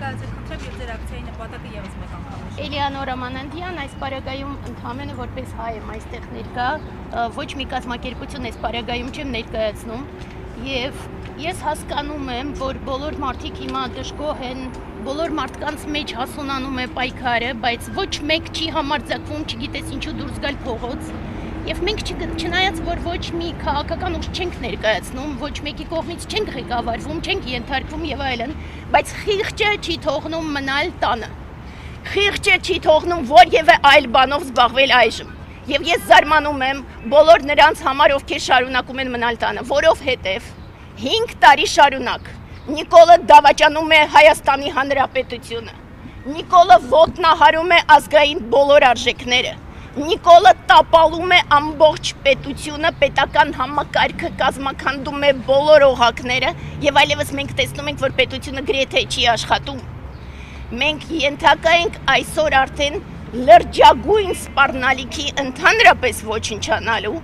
ներկայացեք խնդրեմ եւ ձեր ակցիայի նպատակը եւս մեկ անգամ նշեք։ Էլիանորա Մանանդյան, այս պարագայում ընդհանրապես որպես հայ եմ այստեղ ներկա, ոչ մի կազմակերպություն այս պարագայում չեմ ներկայացնում եւ ես հասկանում եմ, որ բոլոր մարդիկ հիմա դժգոհ են, բոլոր մարդկանց մեջ հասունանում է պայքարը, բայց ոչ մեկ չի համարձակվում, չգիտես ինչու դուրս գալ փողոց։ Եվ մենք չնայած որ ոչ մի քաղաքական ուժ չենք ներկայացնում, ոչ մեկի կողմից չենք ղեկավարվում, չենք ենթարկվում եւ այլն, բայց խիղճը չի թողնում մնալ տանը։ Խիղճը չի թողնում որևէ այլ բանով զբաղվել այժմ։ Եվ ես զարմանում եմ բոլոր նրանց համար, ովքեր շարունակում են մնալ տանը, որովհետեւ 5 տարի շարունակ Նիկոլը դավաճանում է Հայաստանի Հանրապետությունը։ Նիկոլը ոտնահարում է ազգային բոլոր արժեքները։ Նիկոլը տապալում է ամբողջ պետությունը, պետական համակարգը կազմաքանդում է բոլոր օղակները եւ այլևս մենք տեսնում ենք, որ պետությունը գրեթե չի աշխատում։ Մենք ենթակա ենք այսօր արդեն լրջագույն սպառնալիքի ընդհանրապես ոչնչանալու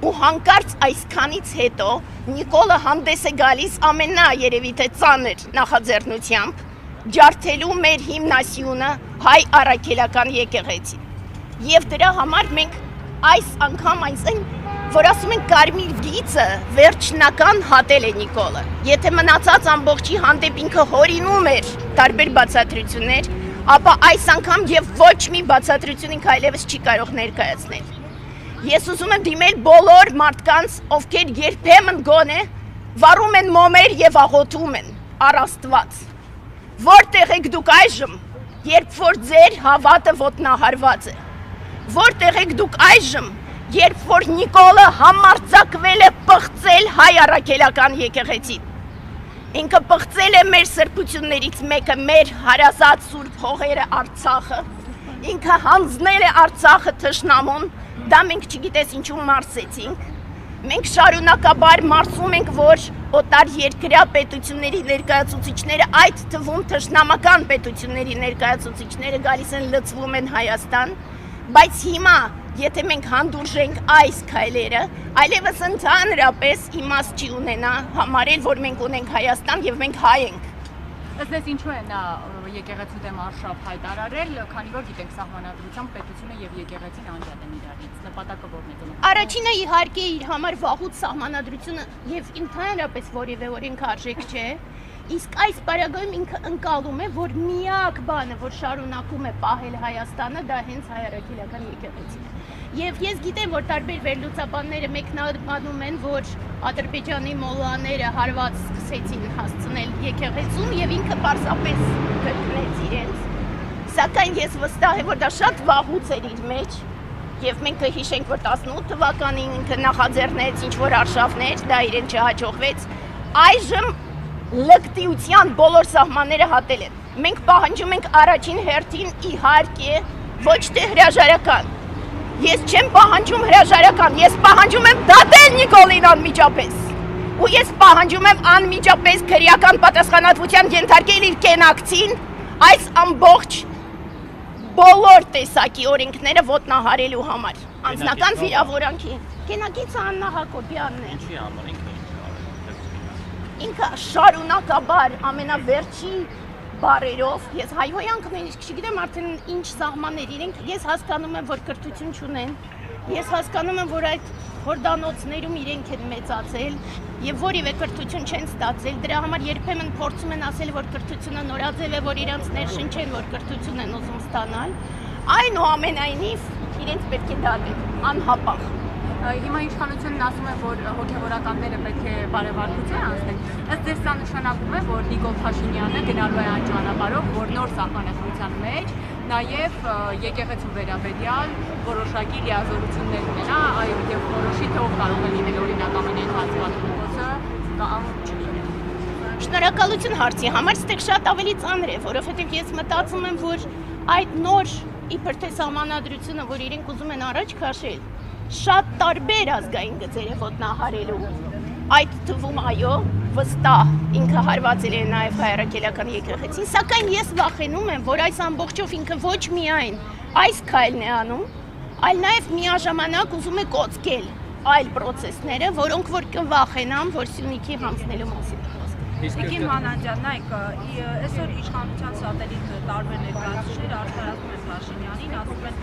ու հանկարծ այսքանից հետո Նիկոլը հանդես է գալիս երևի թե ծանր նախաձեռնությամբ ջարդելու մեր հիմնասյունը հայ առաքելական եկեղեցին։ Եվ դրա համար մենք այս անգամ այն, որ ասում են կարմիր գիծը վերջնական հատել է Նիկոլը։ Եթե մնացած ամբողջի հանդեպ ինքը հորինում էր տարբեր բացատրություններ, ապա այս անգամ եւ ոչ մի բացատրություն ինքը այլևս չի կարող ներկայացնել։ Ես ուզում եմ դիմել բոլոր մարդկանց, ովքեր երբեմն գոնե վառում են մոմեր եւ աղոթում են առ Աստված։ Որտեղ եք դուք այժմ, երբ որ ձեր հավատը ոտնահարված է։ Որտեղ եք դուք այժմ, երբ որ Նիկոլը համարձակվել է պղծել հայ առաքելական եկեղեցին։ Ինքը պղծել է մեր սրբություններից մեկը, մեր հարազատ սուրբ հողերը Արցախը։ Ինքը հանձնել է Արցախը թշնամուն, դա մենք չգիտես ինչու մարսեցինք։ Մենք շարունակաբար մարսում ենք, որ օտար երկրյա պետությունների ներկայացուցիչները, այդ թվում թշնամական պետությունների ներկայացուցիչները գալիս են լծվում են Հայաստան, բայց հիմա, եթե մենք հանդուրժենք այս քայլերը, այլևս ընդհանրապես իմաստ չի ունենա համարել, որ մենք ունենք Հայաստան եւ մենք հայ ենք։ Ըստ էս ինչու է նա եկեղեցու դեմ արշավ հայտարարել, քանի որ գիտենք սահմանադրությամբ պետությունը եւ եկեղեցին անջատ են իրարից, նպատակը որն է։ Առաջինը իհարկե իր համար վաղուց սահմանադրությունը եւ ընդհանրապես որևէ օրենքարժեք չէ, իսկ այս պարագայում ինքը ընկալում է, որ միակ բանը, որ շարունակում է պահել Հայաստանը, դա հենց հայ առաքելական եկեղեցին է։ Եվ ես գիտեմ, որ տարբեր վերլուծաբանները մեկնաբանում են, որ Ադրբեջանի մոլլաները հարված սկսեցին հասցնել եկեղեցուն եւ ինքը պարզապես կրկնեց իրենց, սակայն ես վստահ եմ, որ դա շատ վաղուց էր իր մեջ եւ մենք կհիշենք, որ 18 թվականին ինքը նախաձեռնեց ինչ-որ արշավներ, դա իրեն չհաջողվեց, այժմ լկտիության բոլոր սահմանները հատել են։ Մենք պահանջում ենք առաջին հերթին իհարկե ոչ թե հրաժարական։ Ես չեմ պահանջում հրաժարական, ես պահանջում եմ դատել Նիկոլին անմիջապես։ Ու ես պահանջում եմ անմիջապես քրեական պատասխանատվության ենթարկել իր կենակցին այս ամբողջ բոլոր տեսակի օրենքները ոտնահարելու համար։ Անձնական վիրավորանքի։ Կենակիցը Աննա Հակոբյանն է։ Ինչի համար Ինքը շարունակաբար ամենավերջի բարերով, ես հայհոյանք նույնիսկ չգիտեմ արդեն ինչ սահմաններ իրենք, ես հասկանում եմ, որ կրթություն չունեն, ես հասկանում եմ, որ այդ հորդանոցներում իրենք են մեծացել եւ որևէ կրթություն չեն ստացել, դրա համար երբեմն փորձում են ասել, որ կրթությունը նորաձև է, որ իրանց ներշնչեն, որ կրթություն են ուզում ստանալ, այնուամենայնիվ իրենց պետք է դատել, անհապաղ։ Հիմա իշխանությունն ասում է, որ հոգևորականները պետք է բարեվարկություն անցնեն։ Ըստ ձեզ սա նշանակում է, որ Նիկոլ Փաշինյանը գնալու է այն ճանապարհով, որ նոր սահմանադրության մեջ նաև եկեղեցու վերաբերյալ որոշակի լիազորություններ ունենա, այո, եւ որոշի թե ով կարող է լինել օրինակ ամեն հացվածքոցը կամ Շնորհակալություն հարցի համար, ստեղ շատ ավելի ծանր է, որովհետև ես մտածում եմ, որ այդ նոր իբր թե սահմանադրությունը, որ իրենք ուզում են առաջ քաշել, շատ տարբեր ազգային գծեր է ոտնահարելու, այդ թվում այո, վստահ ինքը հարվածել է նաև հայ առաքելական եկեղեցին, սակայն ես վախենում եմ, որ այս ամբողջով ինքը ոչ միայն այս քայլն է անում, այլ նաև միաժամանակ ուզում է կոծկել այլ process-ները, որոնք որ կվախենան, որ Սյունիքի հանձնելու մասին է խոսքը։ Տիկին Մանանջյան, նայք, այսօր իշխանության սատելիտ տարբեր ներկայացուցիչներ արդարացնում են Փաշինյանին, ասում են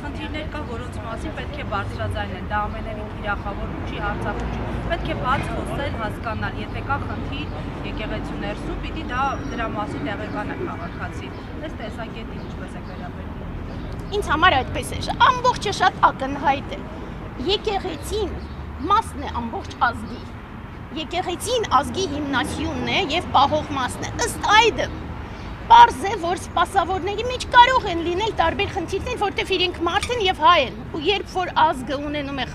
խնդիրներ կա, որոնց մասին պետք է բարձրաձայնել, դա ամենևին թիրախավորում չի, հարձակում չի, պետք է բաց խոսել, հասկանալ, եթե կա խնդիր եկեղեցու ներսում, պիտի դա դրա մասին տեղեկանա քաղաքացին։ Այս տեսակետին ինչպես է վերաբերվում։ Ինձ համար այդպես է, ամբողջը շատ ակնհայտ է։ Եկեղեցին մասն է ամբողջ ազգի։ Եկեղեցին ազգի հիմնասյունն է եւ պահող մասն է։ Ըստ այդմ, պարզ է, որ սպասավորների մեջ կարող են լինել տարբեր խնդիրներ, որտեղ իրենք մարդ են եւ հայ են։ Ու երբ որ ազգը ունենում է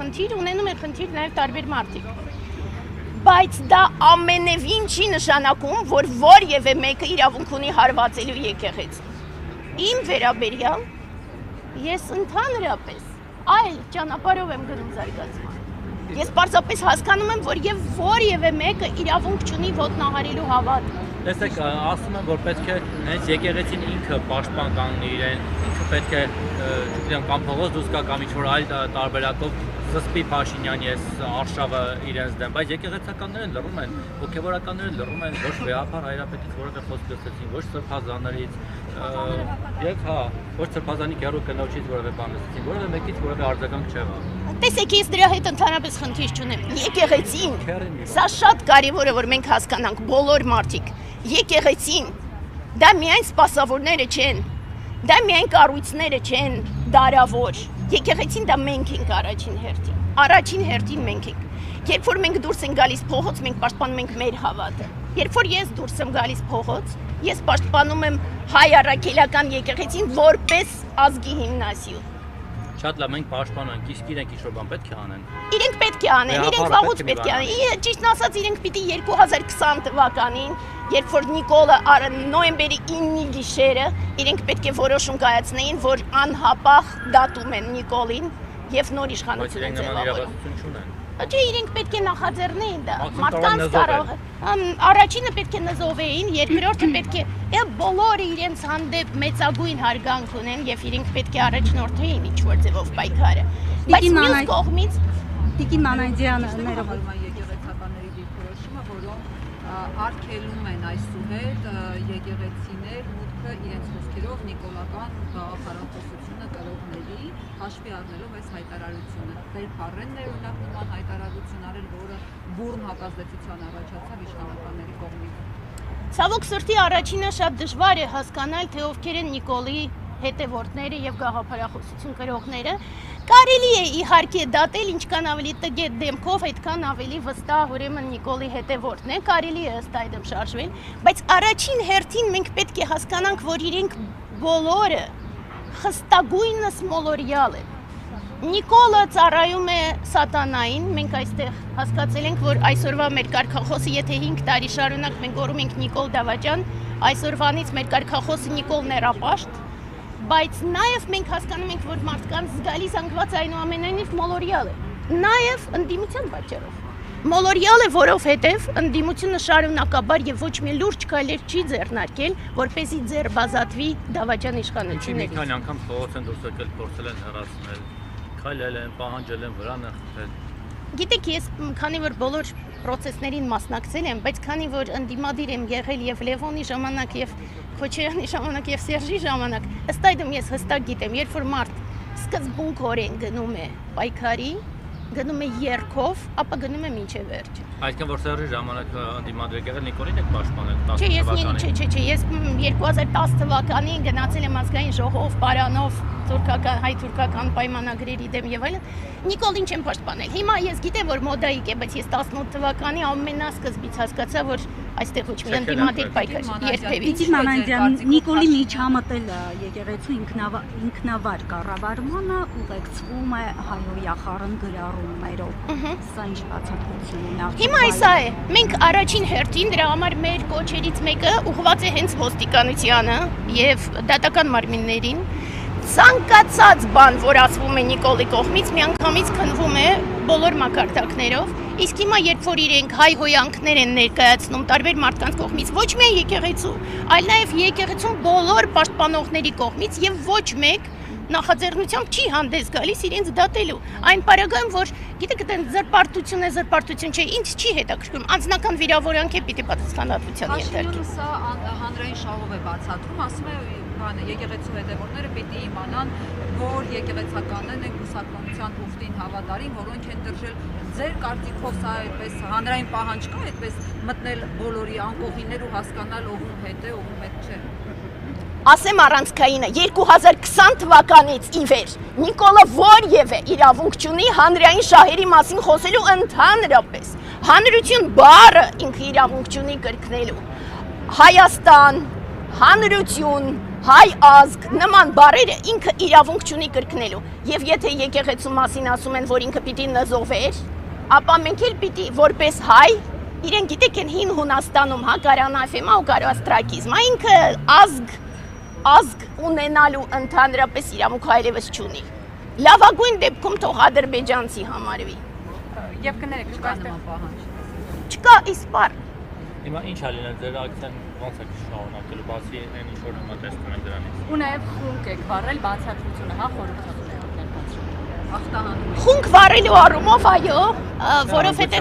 խնդիր նաեւ տարբեր մարդիկ։ Բայց դա ամենևին չի նշանակում, որ որևէ մեկը իրավունք ունի հարվածելու եկեղեցին։ Իմ վերաբերյալ ես ընդհանրապես այլ ճանապարհով եմ գնում զարգացման։ Ես պարզապես հասկանում եմ, որ եւ որևէ մեկը իրավունք չունի ոտնահարելու հավատ։ Տեսեք, ասում եմ, որ պետք է հենց եկեղեցին ինքը պաշտպան կանգնի իրեն, ինքը պետք է, չգիտեմ, կամ փողոց դուրս գա կամ ինչ-որ այլ տարբերակով զսպի Փաշինյանի այս արշավը իրենց դեմ, բայց եկեղեցականները լռում են, հոգևորականները լռում են, ոչ վեհապար հայրապետից որևէ խոսք լսեցին, ոչ սրբազաններից, եւ ոչ սրբազանի գերու կնոջից որևէ բան լսեցին, որևէ մեկից որևէ արձագանք չեղավ։ Տեսեք, ես դրա հետ ընդհանրապես խնդիր չունեմ։ Եկեղեցին, սա շատ կարևոր է, որ մենք հասկանանք բոլոր մարդիկ։ Եկեղեցին, դա միայն սպասավորները չեն, դա միայն կառույցները չեն, դարավոր։ Եկեղեցին դա մենք ենք առաջին հերթին։ Առաջին հերթին մենք ենք։ Երբ որ մենք դուրս ենք գալիս փողոց, մենք պաշտպանում ենք մեր հավատը։ Երբ որ ես դուրս եմ գալիս փողոց, ես պաշտպանում եմ հայ առաքելական եկեղեցին որպես ազգի հիմնասյուն։ Շատ լավ, մենք պաշտպանում ենք, իսկ իրենք ինչ-որ բան պետք է անեն։ Իրենք պետք է անեն, իրենք վաղուց պետք է անեն։ Ճիշտն ասած, իրենք պիտի 2020 թվականին, երբ որ Նիկոլը նոյեմբերի 9-ի գիշերը, իրենք պետք է որոշում կայացնեին, որ անհապաղ դատում են Նիկոլին եւ նոր իշխանություն են ձևավորում։ Չէ, իրենք պետք է նախաձեռնեին դա։ Մարդկանց կարող է։ Առաջինը պետք է նզովեին, երկրորդը պետք է բոլորը իրենց հանդեպ մեծագույն հարգանք ունեն եւ իրենք պետք է առաջնորդեին ինչ-որ ձևով պայքարը։ Բայց մյուս կողմից Տիկին Մանանջյանը ներողում է եկեղեցականների դիրքորոշումը, որոնք արգելում են այսուհետ եկեղեցիներ մուտքը իրենց խոսքերով նիկոլական գաղափարախոսությունը կրողների հաշվի առնելով այս հայտարարությունը։ Վերփառեններ օրինակ նման հայտարարություն արել, որը բուռն հակազդեցության առաջացավ իշխանականների կողմից։ Ցավոք սրտի առաջինը շատ դժվար է հասկանալ, թե ովքեր են Նիկոլի հետևորդները եւ գաղափարախոսություն կրողները։ Կարելի է իհարկե դատել, ինչքան ավելի տգետ դեմքով, այդքան ավելի վստահ ուրեմն Նիկոլի հետևորդն է, կարելի է ըստ այդմ շարժվել, բայց առաջին հերթին մենք պետք է հասկանանք, որ իրենք բոլորը խստագույնս մոլորյալ են։ Նիկոլը ծառայում է սատանային, մենք այստեղ հասկացել ենք, որ այսօրվա մեր կարգախոսը, եթե 5 տարի շարունակ մենք օրում ենք Նիկոլ Դավաճան, այսօրվանից մեր կարգախոսը Նիկոլ Ներապաշտ, բայց նաև մենք հասկանում ենք, որ մարդկանց զգալի զանգված այնուամենայնիվ մոլորյալ է, նաև ընդդիմության պատճառով։ Մոլորյալ է, որովհետև ընդդիմությունը շարունակաբար եւ ոչ մի լուրջ քայլեր չի ձեռնարկել, որպեսզի ձեռբազատվի Դավաճան իշխանություններից։ Մի քանի անգամ փողոց են դուրս եկել, փորձել են հեռացնել, քայլել են, պահանջել են, վրան են խփել։ Գիտեք, ես քանի որ բոլոր process-ներին մասնակցել եմ, բայց քանի որ ընդդիմադիր եմ եղել եւ Լևոնի ժամանակ եւ Քոչարյանի ժամանակ եւ Սերժի ժամանակ, ըստ այդմ ես հստակ գիտեմ, երբ որ մարդ սկզբունքորեն գնում է պայքարի, գնում է երկով, ապա գնում է մինչև վերջ։ Այսինքն որ Սերժի ժամանակ ընդդիմադիր եղել Նիկոլին եք պաշտպանել 10 Չէ, թվականին։ ես 2010 թվականին գնացել եմ ազգային ժողով, Պարանով, հայ-թուրքական պայմանագրերի դեմ եւ այլն, Նիկոլին չեմ պաշտպանել։ Հիմա ես գիտեմ, որ մոդայիկ է, բայց ես 18 թվականի ամենասկզբից հասկացա, որ այստեղ ոչ մի ընդդիմադիր պայքար երբևէ։ Տիկին Մանանջյան, Նիկոլի միջամտելը եկեղեցու ինքնավար կառավարմանը ուղեկցվում է հայոյախառն գրառումներով։ Սա ինչ բացատրություն ունի։ Հիմա այսա է, մենք առաջին հերթին դրա համար մեր կոչերից մեկը ուղղված է հենց ոստիկանությանը եւ դատական մարմիններին։ Ցանկացած բան, որ ասվում է Նիկոլի կողմից, միանգամից քննվում է բոլոր մակարդակներով։ Իսկ հիմա երբ որ իրենք հայ հոյանքներ են ներկայացնում տարբեր մարդկանց կողմից, ոչ միայն եկեղեցու, այլ նաև եկեղեցուն բոլոր պաշտպանողների կողմից եւ ոչ մեկ նախաձեռնությամբ չի հանդես գալիս իրենց դատելու։ Այն պարագայում, որ գիտեք, դա զրպարտություն չէ, ինձ չի հետաքրքրում, անձնական վիրավորանք է պիտի պատասխանատվության ենթարկի։ Փաշինյանը սա հանրային շահով է բացատրում, ասում է եկեղեցու հետևորդները պետք է իմանան, որ եկեղեցականներն են կուսակցության ուխտին հավատարիմ, որոնք են դրժել ձեր կարծիքով սա այդպես հանրային պահանջ կա, այդպես մտնել բոլորի անկողիններ ու հասկանալ ով ում հետ է, ով ում հետ չէ։ Ասեմ առանցքայինը 2020 թվականից ի վեր Նիկոլը որևէ իրավունք չունի հանրային շահերի մասին խոսելու ընդհանրապես։ Հանրություն բառը ինքը իրավունք չունի կրկնելու։ Հայաստան, հանրություն, հայ ազգ նման բառերը ինքը իրավունք չունի կրկնելու։ Եվ եթե եկեղեցու մասին ասում են, որ ինքը պիտի նզովեր, ապա մենք էլ պիտի որպես հայ իրեն գիտեք են հին Հունաստանում հա կարանաֆեմա ու կարաստրակիզմա ինքը ազգ ունենալու ընդհանրապես իրավունք հայրևս չունի։ Լավագույն դեպքում թող ադրբեջանցի համարվի։ Եվ կներեք, չկա այստեղ պահանջ։ Չկա իսպար։ Հիմա ինչ ա լինել ձեր ակցիան ոնց է շարունակելու, բացի այն ինչ որ հիմա տեսնում ենք դրանից։ ու նաև խունկ եք վառել բացատրությունը, հա, խորհրդատուն եք ներկայացրել։ Ախտահանում։ Խունկ վառելու առումով այո, որովհետև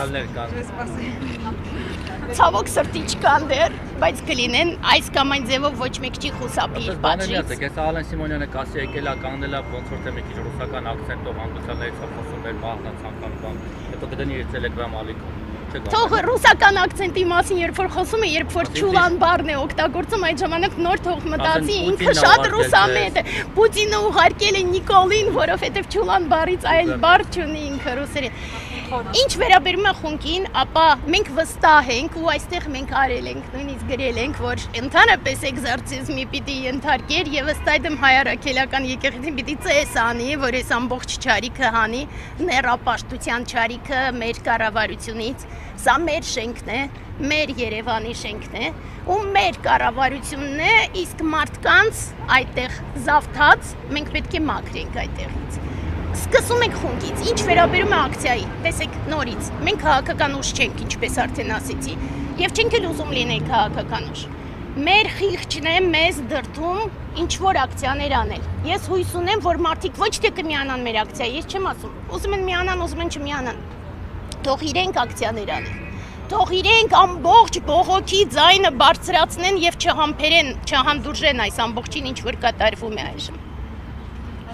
ցավոք սրտի չկան դեռ, բայց կլինեն այս կամ այն ձևով ոչ մեկ չի խուսափի իր պատժից։ Ես Ալեն Սիմոնյանը կասի եկել է կանգնել է ոնց որ թե մի քիչ ռուսական ակցենտով հանդիսալներից խոսում էր մահնա ցանկանում, հետո կդնի իր Telegram ալիքում։ Թող ռուսական ակցենտի մասին երբ որ խոսում է, երբ որ Չուլան բառն է օգտագործում, այդ ժամանակ նոր թող մտածի ինքը շատ ռուսամետ է։ Պուտինը ուղարկել է Նիկոլին, որովհետև Չուլան բառից այլ բառ չունի ինքը ռուսերեն։ Ինչ վերաբերում է խունկին, ապա մենք վստահ ենք ու այստեղ մենք արել ենք, նույնիսկ գրել ենք, որ ընդհանրապես էկզորցիզմի պիտի ենթարկեր եւ ըստ այդմ հայ առաքելական եկեղեցին պիտի ծես անի, որ այս ամբողջ ճարիքը հանի, ներապաշտության ճարիքը մեր կառավարությունից, սա մեր շենքն է, մեր Երևանի շենքն է ու մեր կառավարությունն է, իսկ մարդկանց այդտեղ զավթած մենք պետք է մաքրենք այդտեղից։ Սկսում ենք խունկից, ինչ վերաբերում է ակցիայի, տեսեք նորից, մենք քաղաքական ուժ չենք, ինչպես արդեն ասեցի, եւ չենք էլ ուզում լինել քաղաքական ուժ։ Մեր խիղճն է մեզ դրդում ինչ-որ ակցիաներ անել։ Ես հույս ունեմ, որ մարդիկ ոչ թե կմիանան մեր ակցիայի, ես չեմ ասում, ուզում են միանան, ուզում են չմիանան։ Թող իրենք ակցիաներ անեն։ Թող իրենք ամբողջ բողոքի ձայնը բարձրացնեն եւ չհամբերեն, չհանդուրժեն այս ամբողջին, ինչ որ կատարվում է այժմ։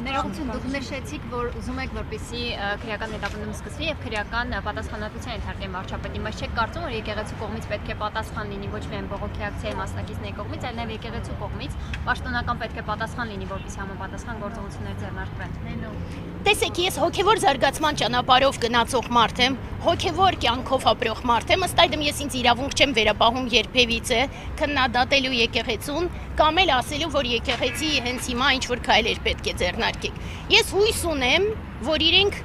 Ներողություն, դուք նշեցիք, որ ուզում եք, որպեսզի քրեական հետապնդում սկսվի եւ քրեական պատասխանատվության ենթարկեն վարչապետին, բայց չեք կարծում, որ եկեղեցու կողմից պետք է պատասխան լինի ոչ միայն բողոքի ակցիայի մասնակիցների կողմից, այլ նաեւ եկեղեցու կողմից պաշտոնական պետք է պատասխան լինի, որպեսզի համապատասխան գործողություններ ձեռնարկվեն։ Տեսեք, ես հոգևոր զարգացման ճանապարհով գնացող մարդ եմ, հոգևոր կյանքով ապրող մարդ եմ, ըստ այդմ ես ինձ իրավունք չեմ վերապահում երբևիցե քննադատելու եկեղեցուն կամ էլ ասելու, որ եկեղեցի հենց հիմա ինչ որ քայլեր պետք է ձեռնարկեք։ Ես հույս ունեմ, որ իրենք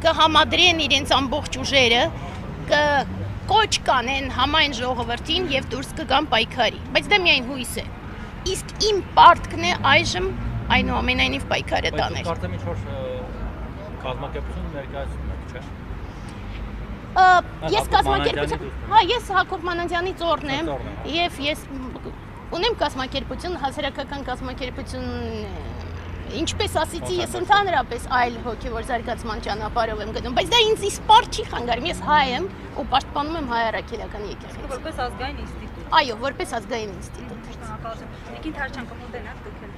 կհամադրեն իրենց ամբողջ ուժերը, կոչ կանեն համայն ժողովրդին եւ դուրս կգան պայքարի, բայց դա միայն հույս է։ Իսկ իմ պարտքն է այժմ այնուամենայնիվ պայքարը տանել։ Կարծեմ ինչ որ կազմակերպություն ներկայացնում եք, չէ՞։ Ես կազմակերպություն, հա, ես Հակոբ Մանանդյանի ծոռն եմ եւ ես ունեմ կազմակերպություն, հասարակական կազմակերպություն, ինչպես ասեցի, ես ընդհանրապես այլ հոգևոր զարգացման ճանապարհով եմ գնում, բայց դա ինձ իսպար չի խանգարում, ես հայ եմ ու պաշտպանում եմ հայ առաքելական եկեղեցին։ Որպես ազգային ինստիտուտ։ Այո, որպես ազգային ինստիտուտ։ Շնորհակալություն։ Նիկին Թարչյան կմոտենաք դուք էլ։